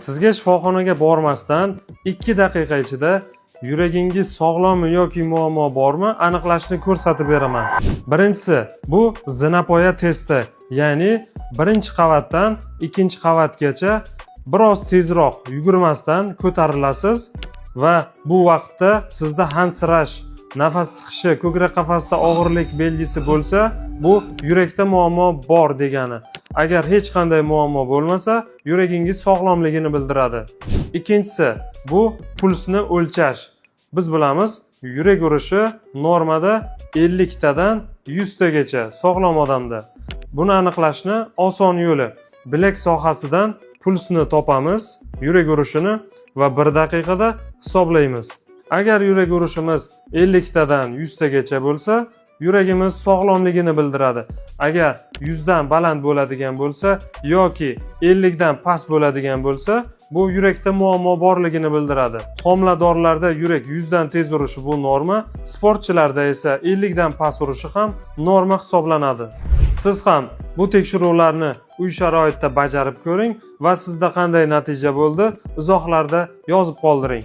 Sizga shifoxonaga bormasdan 2 daqiqa ichida yuragingiz sog'lommi yoki muammo bormi aniqlashni ko'rsatib beraman. Birinchisi, bu zinapoya testi, ya'ni birinchi qavatdan ikkinchi qavatgacha biroz tezroq yugurmasdan ko'tarilasiz va bu vaqtda sizda hansirash, nafas siqishi, ko'krak qafasida og'irlik belgisi bo'lsa, bu yurakda muammo bor degani. Agar hech qanday muammo bo'lmasa, yuragingiz sog'lomligini bildiradi. Ikkinchisi, bu pulsni o'lchash. Biz bilamiz, yurak urishi normada 50 tadan 100 tagacha sog'lom odamda. Buni aniqlashni oson yo'li. Bilak sohasidan pulsni topamiz, yurak urishini va 1 daqiqada hisoblaymiz. Agar yurak urishimiz 50 tadan 100 tagacha bo'lsa, yuragimiz sog'lomligini bildiradi. Agar 100 dan baland bo'ladigan bo'lsa yoki 50 dan past bo'ladigan bo'lsa, bu yurakda muammo borligini bildiradi. Homiladorlarda yurak 100 dan tez urishi bu norma, sportchilarda esa 50 dan past urishi ham norma hisoblanadi. Siz ham bu tekshiruvlarni uy sharoitida bajarib ko'ring va sizda qanday natija bo'ldi, izohlarda yozib qoldiring.